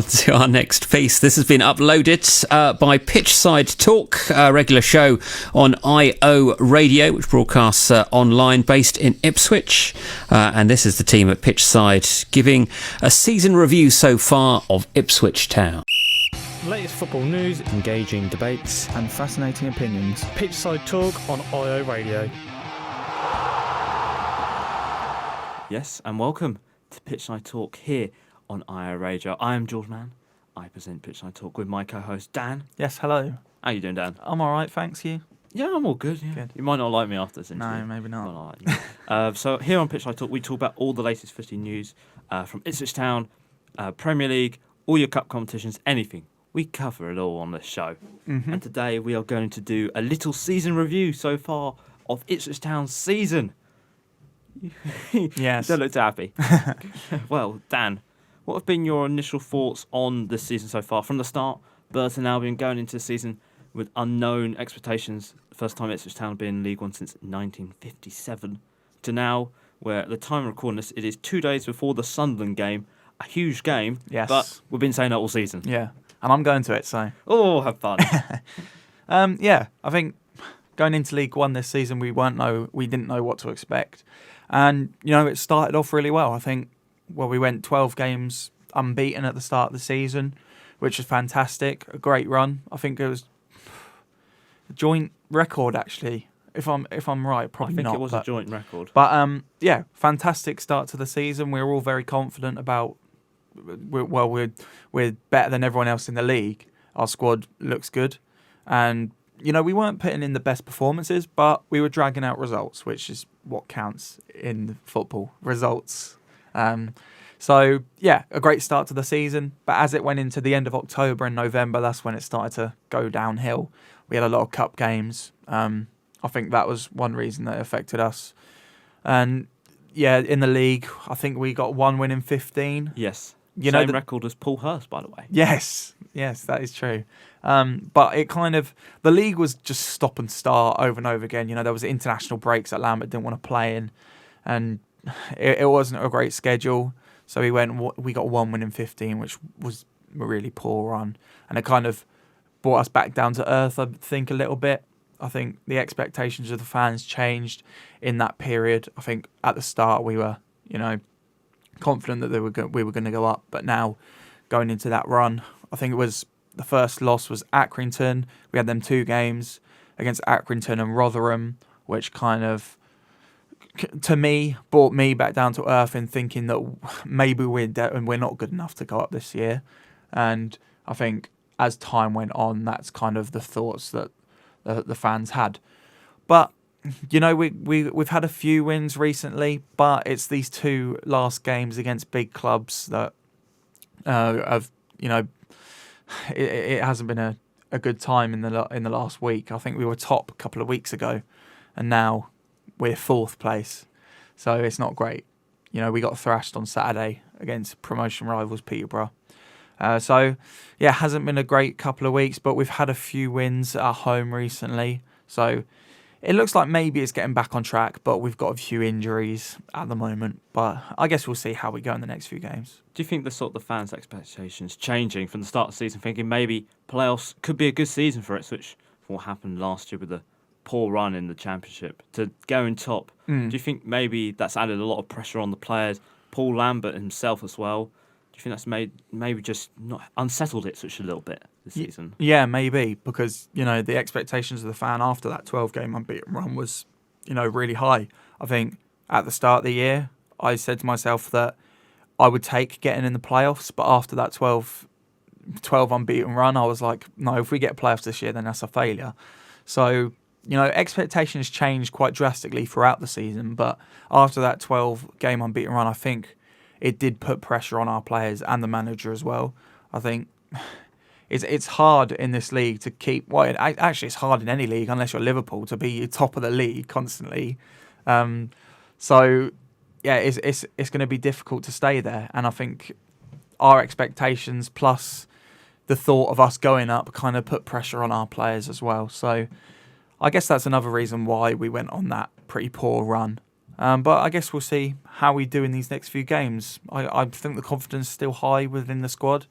To our next piece. This has been uploaded by Pitchside Talk, a regular show on IO Radio, which broadcasts online, based in Ipswich. And this is the team at Pitchside giving a season review so far of Ipswich Town. Latest football news, engaging debates, and fascinating opinions. Pitchside Talk on IO Radio. Yes, and welcome to Pitchside Talk here on IO Radio. I am George Mann. I present Pitchside Talk with my co-host Dan. Yes, hello. How you doing, Dan? I'm all right, thanks. You? Yeah, I'm all good. Yeah. Good. You might not like me after this interview. No, maybe not. Might not like me. So here on Pitchside Talk, we talk about all the latest footy news from Ipswich Town, Premier League, all your cup competitions, anything. We cover it all on this show. Mm-hmm. And today we are going to do a little season review so far of Ipswich Town's season. Yes. Don't look too happy. Well, Dan, what have been your initial thoughts on this season so far? From the start, Burton Albion going into the season with unknown expectations. First time Ipswich Town have been in League One since 1957. To now, where at the time of recording this, it is 2 days before the Sunderland game. A huge game. Yes. But we've been saying that all season. Yeah, and I'm going to it, so. Oh, have fun. Yeah, I think going into League One this season, we didn't know what to expect. And, it started off really well. I think, we went 12 games unbeaten at the start of the season, which was fantastic. A great run. I think it was a joint record, actually. If I'm right, probably not. I think it was a joint record. But, yeah, fantastic start to the season. We were all very confident about, we're better than everyone else in the league. Our squad looks good. And, we weren't putting in the best performances, but we were dragging out results, which is what counts in football. Results. So, yeah, a great start to the season. But as it went into the end of October and November, that's when it started to go downhill. We had a lot of cup games. I think that was one reason that affected us. And, yeah, in the league, I think we got 1 win in 15. Yes. Same record as Paul Hurst, by the way. Yes, that is true. But it the league was just stop and start over and over again. There was international breaks that Lambert didn't want to play in, and it wasn't a great schedule. So we got 1 win in 15, which was a really poor run, and it kind of brought us back down to earth, I think, a little bit. I think the expectations of the fans changed in that period. I think at the start we were, confident that we were going to go up, but now going into that run, I think it was the first loss was Accrington. We had them 2 games against Accrington and Rotherham, which kind of, to me, brought me back down to earth in thinking that maybe we're not good enough to go up this year. And I think as time went on, that's kind of the thoughts that the fans had. But we've had a few wins recently, but it's these 2 last games against big clubs that have, it hasn't been a good time in the last week. I think we were top a couple of weeks ago, and now we're 4th place, so it's not great. We got thrashed on Saturday against promotion rivals Peterborough. So yeah, it hasn't been a great couple of weeks, but we've had a few wins at home recently, so it looks like maybe it's getting back on track, but we've got a few injuries at the moment. But I guess we'll see how we go in the next few games. Do you think the fans' expectations changing from the start of the season, thinking maybe playoffs could be a good season for Ipswich, for what happened last year with the poor run in the Championship, to go in top? Do you think maybe that's added a lot of pressure on the players, Paul Lambert himself as well? Do you think that's maybe just not unsettled Ipswich a little bit this season? Yeah, maybe, because, the expectations of the fan after that 12-game unbeaten run was, really high. I think at the start of the year, I said to myself that I would take getting in the playoffs, but after that 12 unbeaten run, I was like, no, if we get playoffs this year, then that's a failure. So, expectations changed quite drastically throughout the season, but after that 12-game unbeaten run, I think it did put pressure on our players and the manager as well. I think it's hard in this league to keep... Well, actually, it's hard in any league, unless you're Liverpool, to be top of the league constantly. So, yeah, it's going to be difficult to stay there. And I think our expectations plus the thought of us going up kind of put pressure on our players as well. So I guess that's another reason why we went on that pretty poor run. But I guess we'll see how we do in these next few games. I think the confidence is still high within the squad.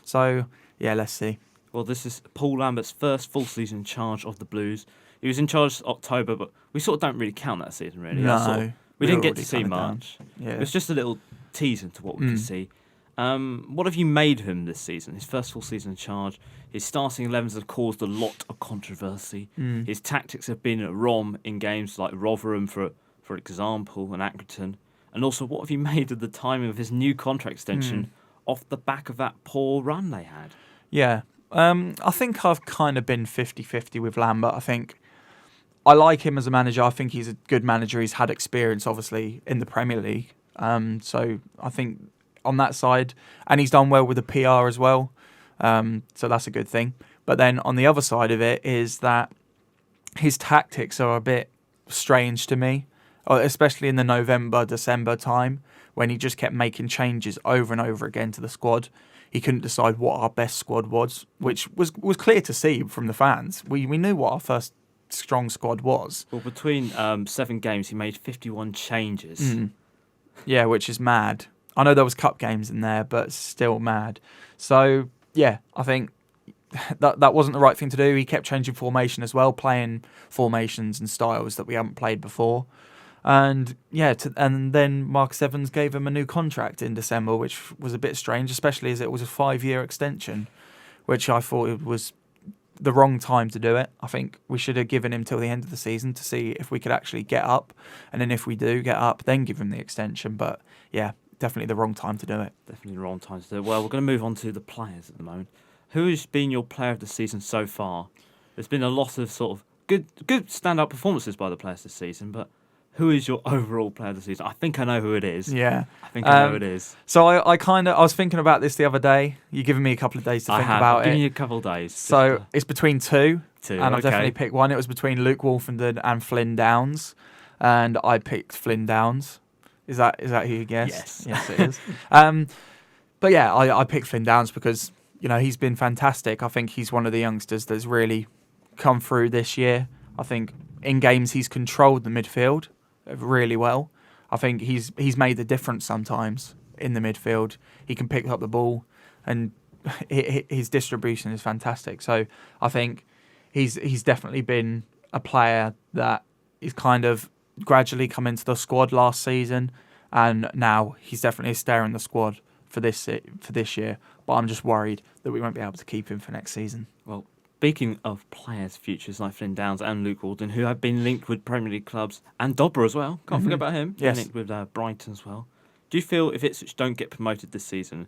So, yeah, let's see. Well, this is Paul Lambert's first full season in charge of the Blues. He was in charge October, but we sort of don't really count that season, really. No. We didn't get already to see kinda down. much. Yeah. It was just a little teaser to what we could see. What have you made of him this season? His first full season in charge. His starting 11s have caused a lot of controversy. His tactics have been at ROM in games like Rotherham, for example, and Accrington. And also, what have you made of the timing of his new contract extension off the back of that poor run they had? Yeah. I think I've kind of been 50-50 with Lambert. I think I like him as a manager. I think he's a good manager. He's had experience, obviously, in the Premier League. So I think on that side, and he's done well with the PR as well. So that's a good thing. But then on the other side of it is that his tactics are a bit strange to me, especially in the November, December time when he just kept making changes over and over again to the squad. He couldn't decide what our best squad was, which was clear to see from the fans. We knew what our first strong squad was. Well, between 7 games, he made 51 changes. Yeah, which is mad. I know there was cup games in there, but still mad. So, yeah, I think that wasn't the right thing to do. He kept changing formation as well, playing formations and styles that we haven't played before. And yeah, and then Marcus Evans gave him a new contract in December, which was a bit strange, especially as it was a 5-year extension, which I thought it was the wrong time to do it. I think we should have given him till the end of the season to see if we could actually get up. And then if we do get up, then give him the extension. But yeah, definitely the wrong time to do it. Definitely the wrong time to do it. Well, we're going to move on to the players at the moment. Who has been your player of the season so far? There's been a lot of sort of good standout performances by the players this season, but who is your overall player of the season? I think I know who it is. Yeah. I think I know who it is. So I was thinking about this the other day. You're giving me a couple of days to think about it. Give me a couple of days. So it's between two. And I've okay. definitely picked one. It was between Luke Wolfenden and Flynn Downs. And I picked Flynn Downs. Is that who you guessed? Yes. Yes, it is. But yeah, I picked Flynn Downs because, he's been fantastic. I think he's one of the youngsters that's really come through this year. I think in games he's controlled the midfield really well. I think he's made the difference sometimes in the midfield. He can pick up the ball and his distribution is fantastic. So I think he's definitely been a player that is kind of gradually come into the squad last season, and now he's definitely a star in the squad for this year. But I'm just worried that we won't be able to keep him for next season. Well, speaking of players' futures like Flynn Downs and Luke Walden, who have been linked with Premier League clubs, and Dobra as well, can't forget about him, yes. linked with Brighton as well. Do you feel if Ipswich don't get promoted this season,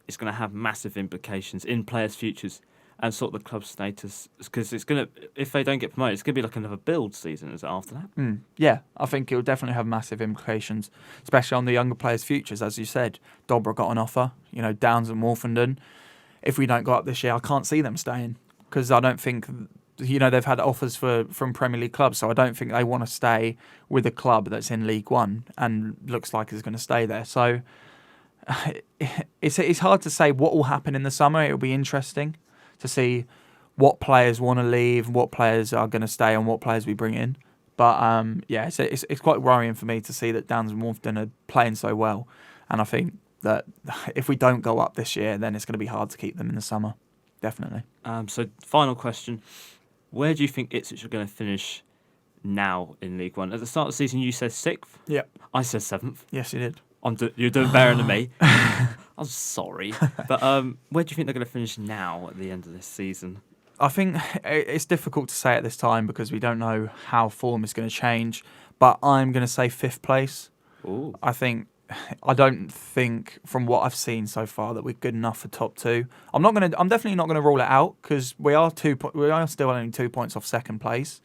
it's going to have massive implications in players' futures and sort of the club status? Because it's going to, if they don't get promoted, it's going to be like another build season, is it, after that? Yeah, I think it will definitely have massive implications, especially on the younger players' futures. As you said, Dobra got an offer, Downs and Wolfenden. If we don't go up this year, I can't see them staying. Because I don't think, they've had offers from Premier League clubs, so I don't think they want to stay with a club that's in League One and looks like it's going to stay there. So it's hard to say what will happen in the summer. It'll be interesting to see what players want to leave, what players are going to stay, and what players we bring in. But it's quite worrying for me to see that Downs and Wolfenden are playing so well, and I think that if we don't go up this year, then it's going to be hard to keep them in the summer. Definitely. So, final question. Where do you think Ipswich are going to finish now in League One? At the start of the season, you said 6th. Yeah. I said 7th. Yes, you did. You're doing better than me. I'm sorry. But where do you think they're going to finish now at the end of this season? I think it's difficult to say at this time because we don't know how form is going to change. But I'm going to say 5th place. Ooh. I don't think, from what I've seen so far, that we're good enough for top 2. I'm definitely not going to rule it out because we are still only 2 points off 2nd place.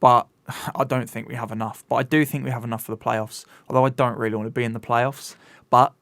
But I don't think we have enough. But I do think we have enough for the playoffs. Although I don't really want to be in the playoffs. But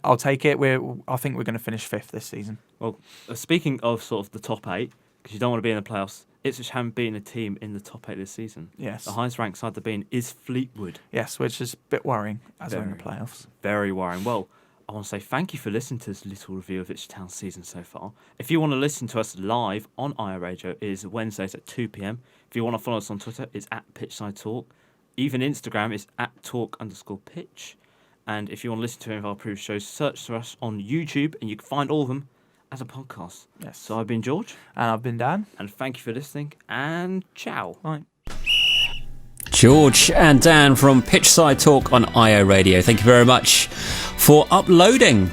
I'll take it. I think we're going to finish 5th this season. Well, speaking of sort of the top 8, because you don't want to be in the playoffs, Ipswich haven't been a team in the top 8 this season. Yes. The highest ranked side they've been is Fleetwood. Yes, which is a bit worrying as we're in the playoffs. Very worrying. Well, I want to say thank you for listening to this little review of Ipswich Town's season so far. If you want to listen to us live on IO Radio, it is Wednesdays at 2 p.m. If you want to follow us on Twitter, it's at Pitchside Talk. Even Instagram is at talk_pitch. And if you want to listen to any of our previous shows, search for us on YouTube and you can find all of them as a podcast. Yes. So I've been George. And I've been Dan. And thank you for listening. And ciao. Bye. George and Dan from Pitchside Talk on IO Radio. Thank you very much for uploading.